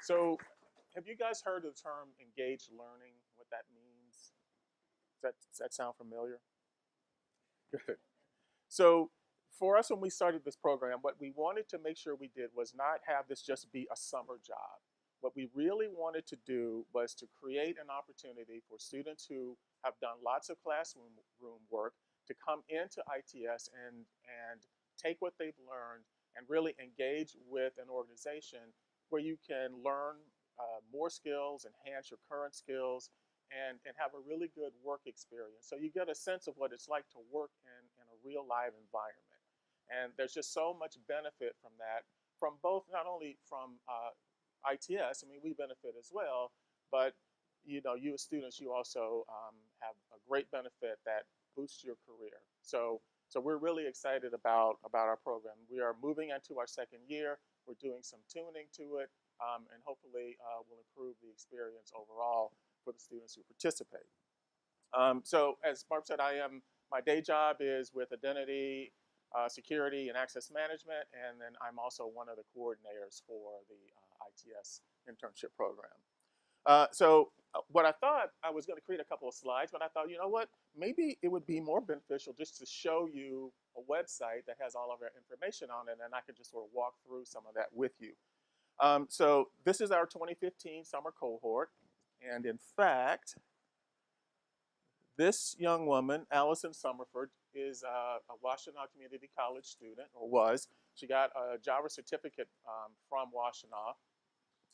So, have you guys heard of the term engaged learning? What that means? Does that sound familiar? Good. So, for us, when we started this program, what we wanted to make sure we did was not have this just be a summer job. What we really wanted to do was to create an opportunity for students who have done lots of classroom work to come into ITS and take what they've learned and really engage with an organization where you can learn more skills, enhance your current skills, and have a really good work experience. So you get a sense of what it's like to work in a real live environment. And there's just so much benefit from that, from both, not only from ITS, I mean, we benefit as well, but you as students, you also have a great benefit that boosts your career. So we're really excited about our program. We are moving into our second year. We're doing some tuning to it, and hopefully will improve the experience overall for the students who participate. So as Barb said, my day job is with identity, security, and access management, and then I'm also one of the coordinators for the ITS Internship Program. What I thought, I was going to create a couple of slides, but I thought, you know what, maybe it would be more beneficial just to show you a website that has all of our information on it, and I could just sort of walk through some of that with you. So this is our 2015 Summer Cohort, and in fact, this young woman, Allison Summerford, is a Washtenaw Community College student, or was. She got a Java certificate from Washtenaw,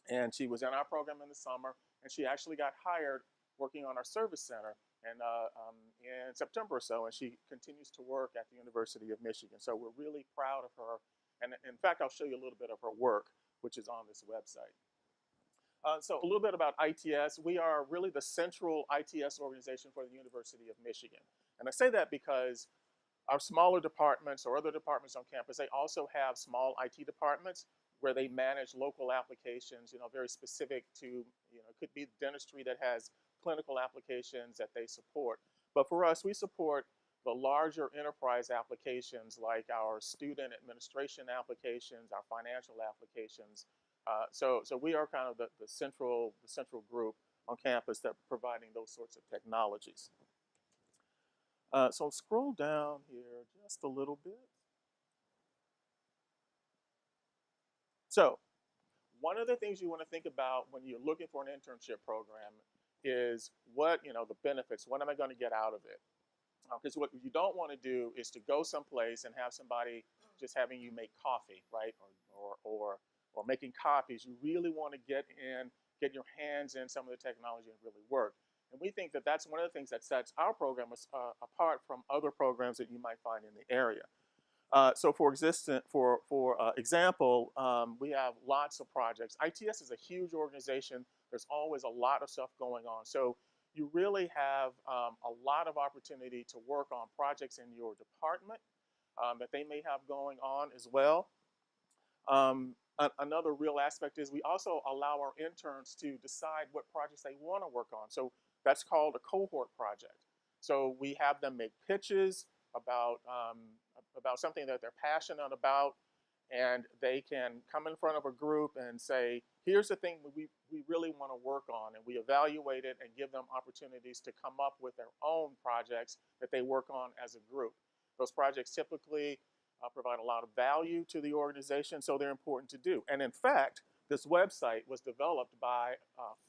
and she was in our program in the summer, and she actually got hired working on our service center in September or so, and she continues to work at the University of Michigan. So we're really proud of her, and in fact, I'll show you a little bit of her work, which is on this website. So a little bit about ITS. We are really the central ITS organization for the University of Michigan. And I say that because our smaller departments or other departments on campus, they also have small IT departments where they manage local applications, very specific to, it could be dentistry that has clinical applications that they support. But for us, we support the larger enterprise applications like our student administration applications, our financial applications. So we are kind of the central group on campus that providing those sorts of technologies. So scroll down here just a little bit. So one of the things you want to think about when you're looking for an internship program is what, the benefits, what am I going to get out of it? Because what you don't want to do is to go someplace and have somebody just having you make coffee, right? Or making copies. You really want to get your hands in some of the technology and really work. And we think that that's one of the things that sets our program apart from other programs that you might find in the area. So for example, we have lots of projects. ITS is a huge organization. There's always a lot of stuff going on. So you really have a lot of opportunity to work on projects in your department that they may have going on as well. Another real aspect is we also allow our interns to decide what projects they want to work on. So that's called a cohort project. So we have them make pitches about something that they're passionate about, and they can come in front of a group and say, here's the thing we really want to work on, and we evaluate it and give them opportunities to come up with their own projects that they work on as a group. Those projects typically provide a lot of value to the organization, so they're important to do. And in fact, this website was developed by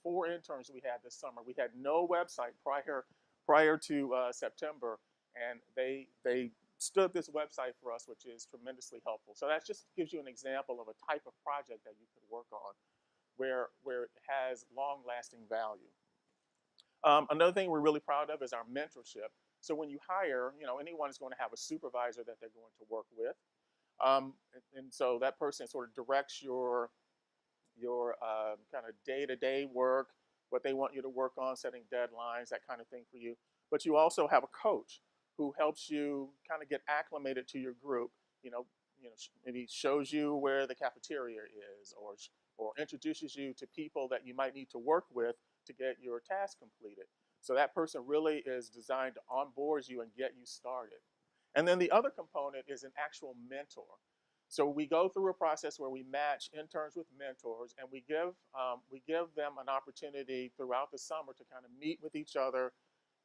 4 interns we had this summer. We had no website prior to September, and they stood this website for us, which is tremendously helpful. So that just gives you an example of a type of project that you could work on where it has long-lasting value. Another thing we're really proud of is our mentorship. So when you hire, anyone is going to have a supervisor that they're going to work with. And so that person sort of directs your kind of day-to-day work, what they want you to work on, setting deadlines, that kind of thing for you. But you also have a coach who helps you kind of get acclimated to your group. Maybe shows you where the cafeteria is, or introduces you to people that you might need to work with to get your task completed. So that person really is designed to onboard you and get you started. And then the other component is an actual mentor. So we go through a process where we match interns with mentors, and we give them an opportunity throughout the summer to kind of meet with each other.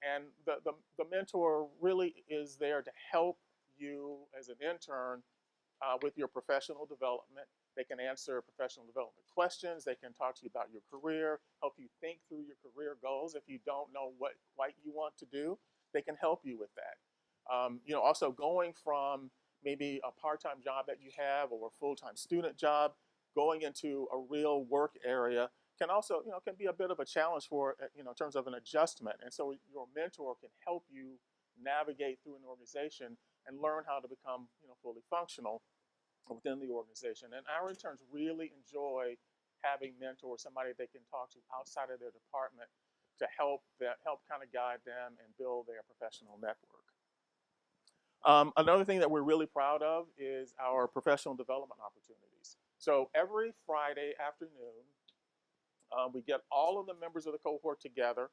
And the mentor really is there to help you as an intern with your professional development. They can answer professional development questions. They can talk to you about your career, help you think through your career goals. If you don't know what quite you want to do, they can help you with that. Also going from maybe a part-time job that you have or a full-time student job, going into a real work area can also, can be a bit of a challenge for, in terms of an adjustment. And so your mentor can help you navigate through an organization and learn how to become, fully functional within the organization. And our interns really enjoy having mentors, somebody they can talk to outside of their department to help kind of guide them and build their professional network. Another thing that we're really proud of is our professional development opportunities. So every Friday afternoon, we get all of the members of the cohort together,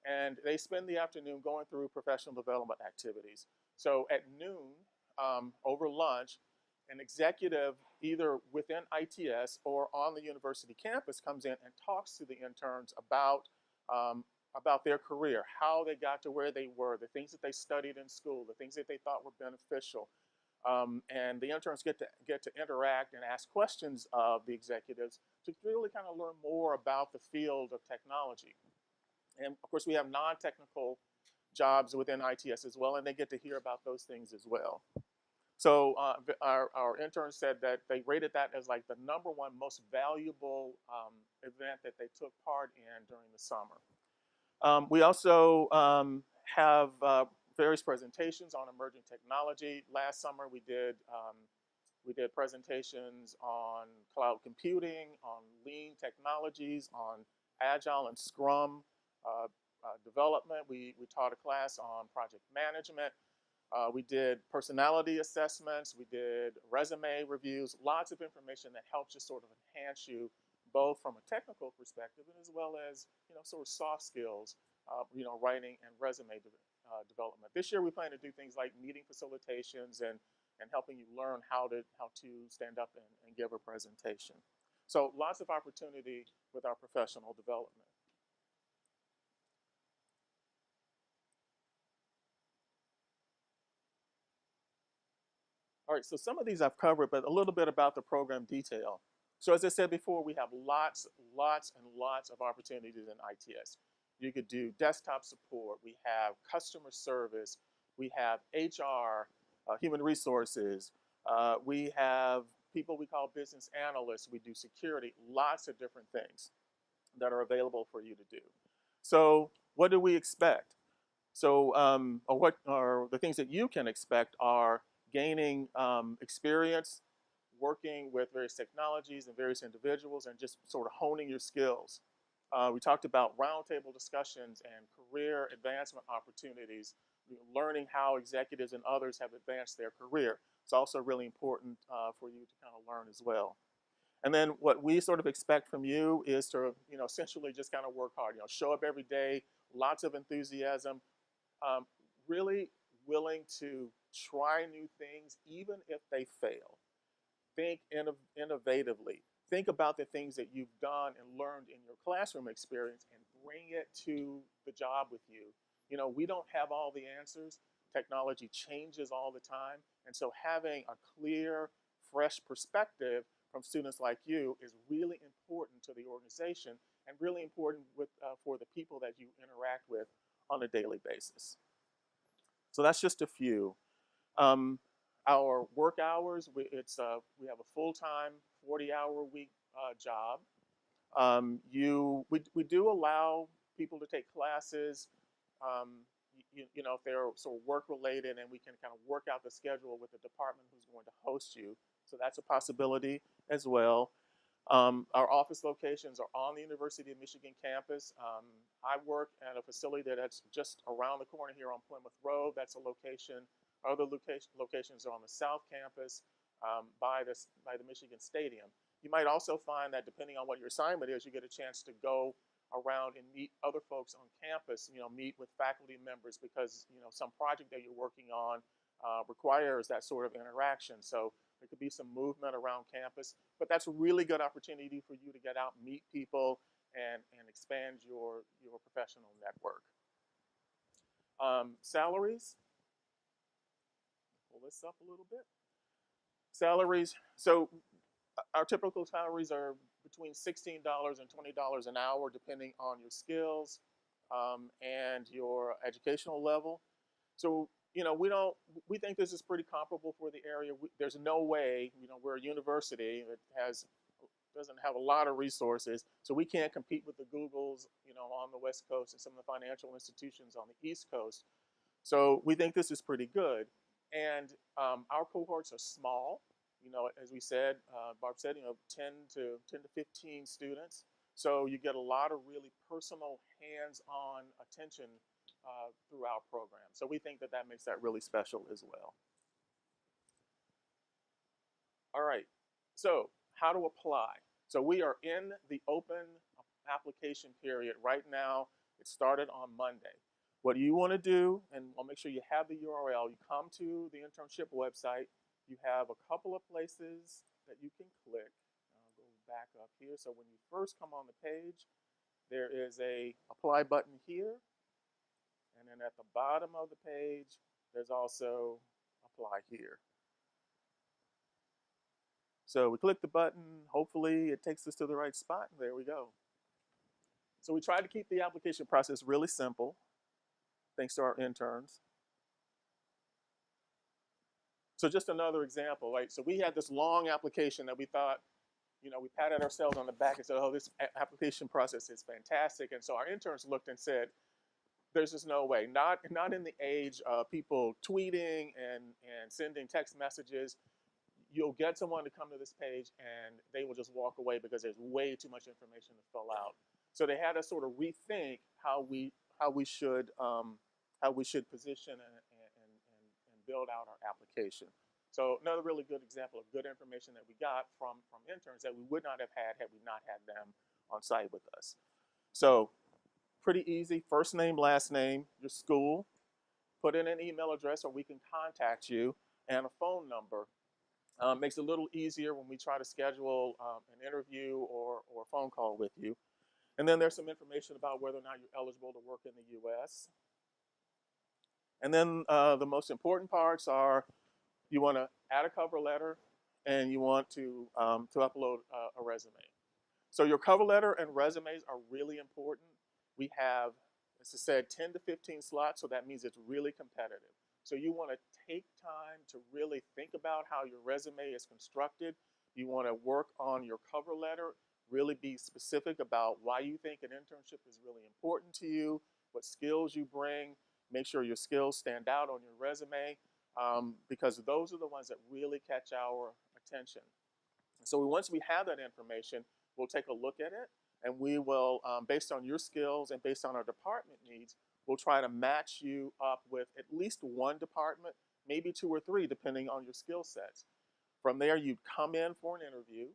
and they spend the afternoon going through professional development activities. So at noon, over lunch, an executive either within ITS or on the university campus comes in and talks to the interns about their career, how they got to where they were, the things that they studied in school, the things that they thought were beneficial. And the interns get to interact and ask questions of the executives to really kind of learn more about the field of technology. And of course, we have non-technical jobs within ITS as well, and they get to hear about those things as well. So our interns said that they rated that as like the #1 most valuable event that they took part in during the summer. We also have various presentations on emerging technology. Last summer we did presentations on cloud computing, on lean technologies, on Agile and Scrum development. We taught a class on project management. We did personality assessments. We did resume reviews. Lots of information that helps just sort of enhance you both from a technical perspective and as well as sort of soft skills, writing and resume development. This year we plan to do things like meeting facilitations and helping you learn how to stand up and give a presentation. So lots of opportunity with our professional development. All right, so some of these I've covered, but a little bit about the program detail. So as I said before, we have lots and lots of opportunities in ITS. You could do desktop support. We have customer service. We have HR, human resources. We have people we call business analysts. We do security, lots of different things that are available for you to do. So what do we expect? So or the things that you can expect are gaining experience working with various technologies and various individuals and just sort of honing your skills. We talked about roundtable discussions and career advancement opportunities, learning how executives and others have advanced their career. It's also really important for you to kind of learn as well. And then what we sort of expect from you is to, essentially just kind of work hard, show up every day, lots of enthusiasm, really willing to try new things even if they fail. Think innovatively. Think about the things that you've done and learned in your classroom experience and bring it to the job with you. We don't have all the answers. Technology changes all the time. And so having a clear, fresh perspective from students like you is really important to the organization and really important for the people that you interact with on a daily basis. So that's just a few. Our work hours, we have a full-time 40-hour-a-week job. We do allow people to take classes, if they're sort of work-related, and we can kind of work out the schedule with the department who's going to host you. So that's a possibility as well. Our office locations are on the University of Michigan campus. I work at a facility that's just around the corner here on Plymouth Road. That's a location. Other locations are on the South Campus by the Michigan Stadium. You might also find that depending on what your assignment is, you get a chance to go around and meet other folks on campus, meet with faculty members because, some project that you're working on requires that sort of interaction. So There could be some movement around campus, but that's a really good opportunity for you to get out, meet people, and expand your professional network. Salaries, pull this up a little bit. Salaries, so our typical salaries are between $16 and $20 an hour, depending on your skills and your educational level. So, we think this is pretty comparable for the area. There's no way, we're a university that doesn't have a lot of resources, so we can't compete with the Googles, on the West Coast and some of the financial institutions on the East Coast. So we think this is pretty good. And our cohorts are small. As we said, Barb said, 10 to 15 students. So you get a lot of really personal, hands-on attention through our program. So we think that makes that really special as well. All right, so how to apply. So we are in the open application period right now. It started on Monday. What you want to do, and I'll make sure you have the URL, you come to the internship website. You have a couple of places that you can click. I'll go back up here. So when you first come on the page, there is a apply button here. And then at the bottom of the page, there's also apply here. So we click the button. Hopefully it takes us to the right spot. There we go. So we try to keep the application process really simple, thanks to our interns. So just another example, right? So we had this long application that we thought, we patted ourselves on the back and said, oh, this application process is fantastic. And so our interns looked and said, there's just no way. Not in the age of people tweeting and sending text messages. You'll get someone to come to this page and they will just walk away because there's way too much information to fill out. So they had to sort of rethink how we should position and build out our application. So another really good example of good information that we got from interns that we would not have had we not had them on site with us. So pretty easy, first name, last name, your school, put in an email address or we can contact you, and a phone number. Makes it a little easier when we try to schedule an interview or a phone call with you. And then there's some information about whether or not you're eligible to work in the US. And then the most important parts are you want to add a cover letter and you want to upload a resume. So your cover letter and resumes are really important. We have, as I said, 10 to 15 slots, so that means it's really competitive. So you want to take time to really think about how your resume is constructed. You want to work on your cover letter, really be specific about why you think an internship is really important to you, what skills you bring, make sure your skills stand out on your resume, because those are the ones that really catch our attention. So once we have that information, we'll take a look at it, and we will, based on your skills and based on our department needs, we'll try to match you up with at least one department, maybe 2 or 3, depending on your skill sets. From there, you'd come in for an interview,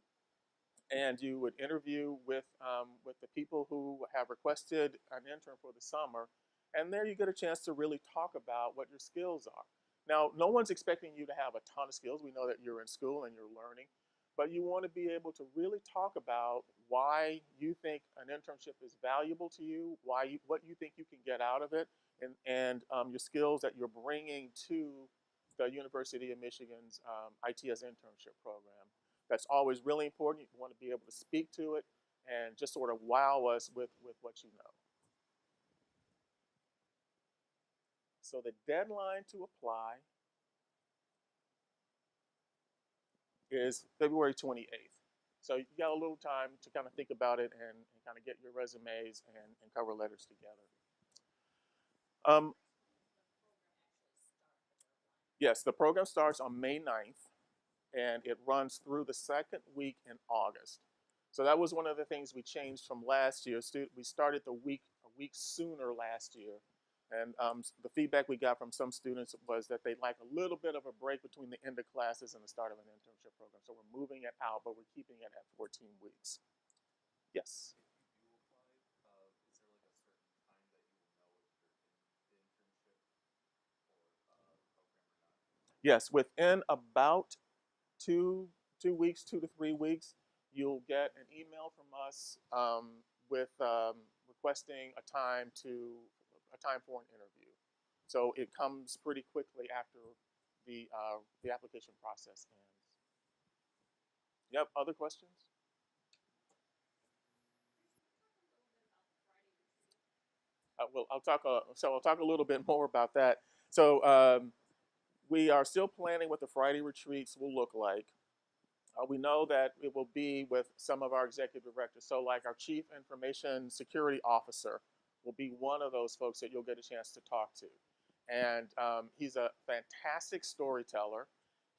and you would interview with the people who have requested an intern for the summer, and there you get a chance to really talk about what your skills are. Now, no one's expecting you to have a ton of skills. We know that you're in school and you're learning, but you want to be able to really talk about why you think an internship is valuable to you, what you think you can get out of it, and your skills that you're bringing to the University of Michigan's ITS Internship Program. That's always really important. You want to be able to speak to it and just sort of wow us with what you know. So the deadline to apply is February 28th. So you got a little time to kind of think about it and kind of get your resumes and cover letters together. Yes, the program starts on May 9th, and it runs through the second week in August. So that was one of the things we changed from last year. We started a week sooner last year. And the feedback we got from some students was that they'd like a little bit of a break between the end of classes and the start of an internship program. So we're moving it out, but we're keeping it at 14 weeks. Yes? Yes, within about 2 weeks, 2 to 3 weeks, you'll get an email from us with requesting a time for an interview. So it comes pretty quickly after the application process ends. Yep. Other questions? Well, I'll talk. So I'll talk a little bit more about that. So we are still planning what the Friday retreats will look like. We know that it will be with some of our executive directors. So, like our chief information security officer will be one of those folks that you'll get a chance to talk to. And he's a fantastic storyteller.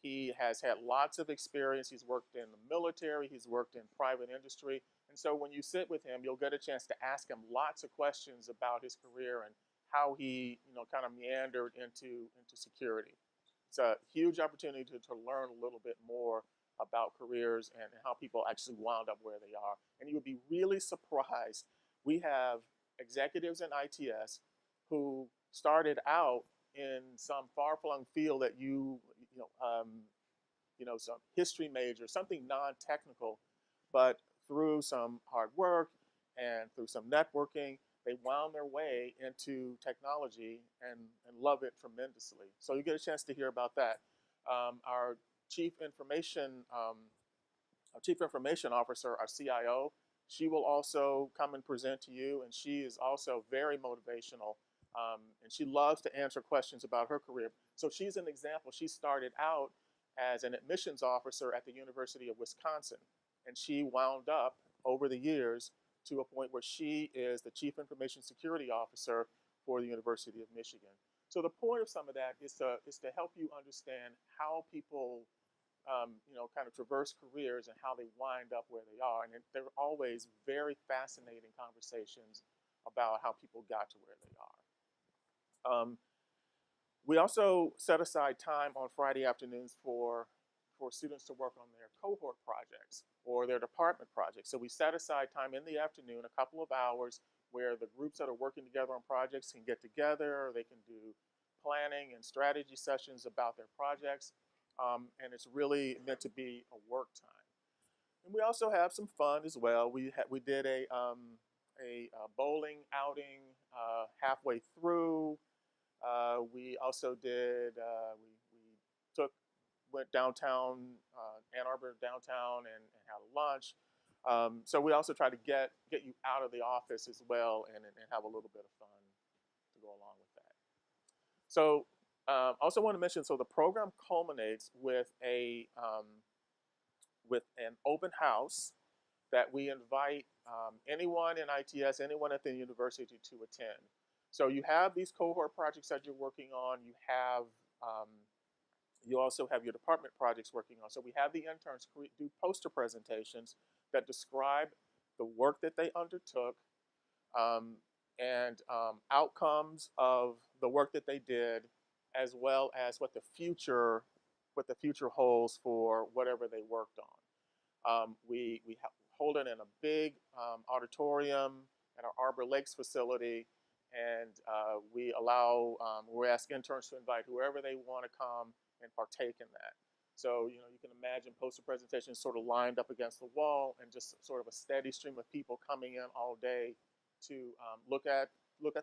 He has had lots of experience. He's worked in the military, he's worked in private industry. And so when you sit with him, you'll get a chance to ask him lots of questions about his career and how he, kind of meandered into security. It's a huge opportunity to learn a little bit more about careers and how people actually wound up where they are. And you would be really surprised. We have executives in ITS who started out in some far-flung field that some history major, something non-technical, but through some hard work and through some networking, they wound their way into technology and love it tremendously. So you get a chance to hear about that. Our chief information officer, our CIO, she will also come and present to you, and she is also very motivational, and she loves to answer questions about her career. So she's an example. She started out as an admissions officer at the University of Wisconsin, and she wound up over the years to a point where she is the chief information security officer for the University of Michigan. So the point of some of that is to help you understand how people kind of traverse careers and how they wind up where they are. And they're always very fascinating conversations about how people got to where they are. We also set aside time on Friday afternoons for students to work on their cohort projects or their department projects. So we set aside time in the afternoon, a couple of hours, where the groups that are working together on projects can get together, they can do planning and strategy sessions about their projects. And it's really meant to be a work time. And we also have some fun as well. We did a bowling outing halfway through. We also did we went downtown, Ann Arbor downtown, and had a lunch. So we also try to get you out of the office as well and have a little bit of fun to go along with that. So also want to mention, so the program culminates with with an open house that we invite anyone in ITS, anyone at the university to attend. So you have these cohort projects that you're working on. You also have your department projects working on. So we have the interns do poster presentations that describe the work that they undertook and outcomes of the work that they did, as well as what the future holds for whatever they worked on. We hold it in a big auditorium at our Arbor Lakes facility, and we ask interns to invite whoever they want to come and partake in that. So you can imagine poster presentations sort of lined up against the wall, and just sort of a steady stream of people coming in all day to look at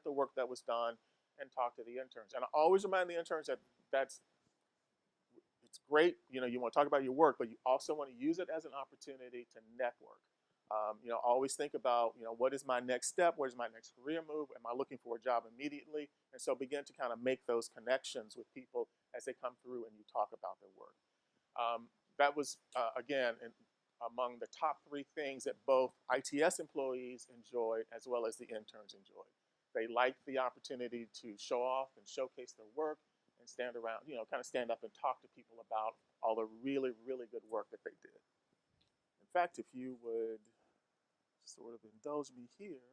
the work that was done and talk to the interns. And I always remind the interns that it's great. You want to talk about your work, but you also want to use it as an opportunity to network. Always think about, what is my next step? What is my next career move? Am I looking for a job immediately? And so begin to kind of make those connections with people as they come through and you talk about their work. That was, again, among the top 3 things that both ITS employees enjoyed as well as the interns enjoyed. They liked the opportunity to show off and showcase their work and stand around, kind of stand up and talk to people about all the really, really good work that they did. In fact, if you would sort of indulge me here,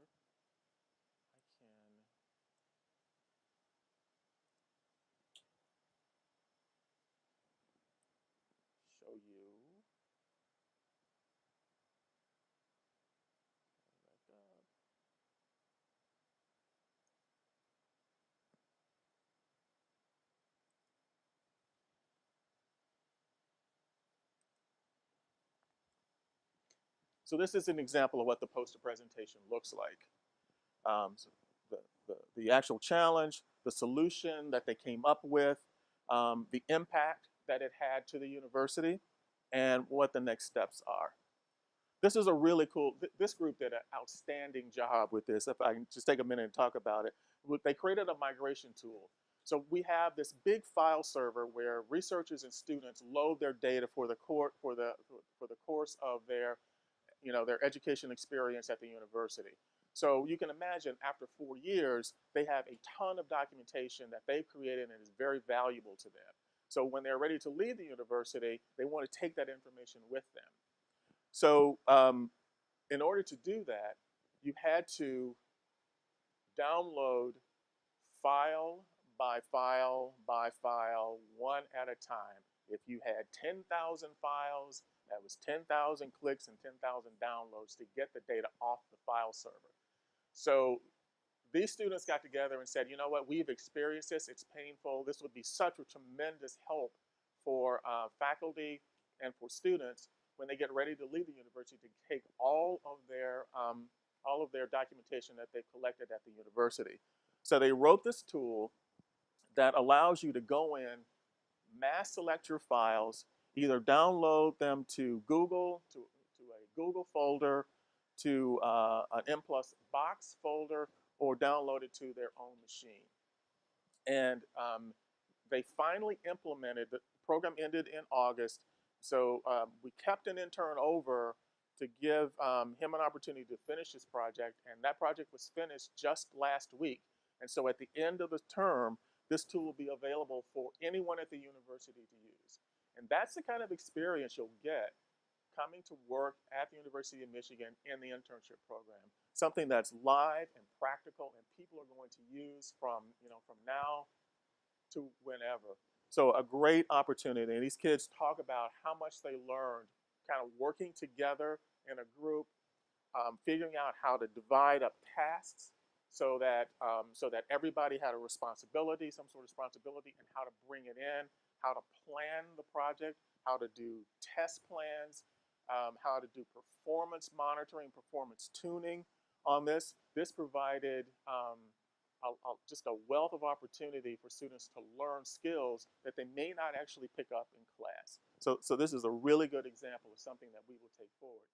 I can show you. So this is an example of what the poster presentation looks like. So the actual challenge, the solution that they came up with, the impact that it had to the university, and what the next steps are. This is a really cool, this group did an outstanding job with this. If I can just take a minute and talk about it. They created a migration tool. So we have this big file server where researchers and students load their data for the course of their, their education experience at the university. So you can imagine after 4 years, they have a ton of documentation that they've created and is very valuable to them. So when they're ready to leave the university, they want to take that information with them. So in order to do that, you had to download file by file by file, one at a time. If you had 10,000 files, that was 10,000 clicks and 10,000 downloads to get the data off the file server. So these students got together and said, you know what, we've experienced this, it's painful. This would be such a tremendous help for faculty and for students when they get ready to leave the university to take all of their documentation that they've collected at the university. So they wrote this tool that allows you to go in, mass select your files, either download them to Google, to a Google folder, to an M+ Box folder, or download it to their own machine. And they finally implemented, the program ended in August, so we kept an intern over to give him an opportunity to finish this project, and that project was finished just last week. And so at the end of the term, this tool will be available for anyone at the university to use. And that's the kind of experience you'll get coming to work at the University of Michigan in the internship program. Something that's live and practical and people are going to use from now to whenever. So a great opportunity. And these kids talk about how much they learned kind of working together in a group, figuring out how to divide up tasks so that everybody had a responsibility, some sort of responsibility, and how to bring it in, how to plan the project, how to do test plans, how to do performance monitoring, performance tuning on this. This provided just a wealth of opportunity for students to learn skills that they may not actually pick up in class. So this is a really good example of something that we will take forward.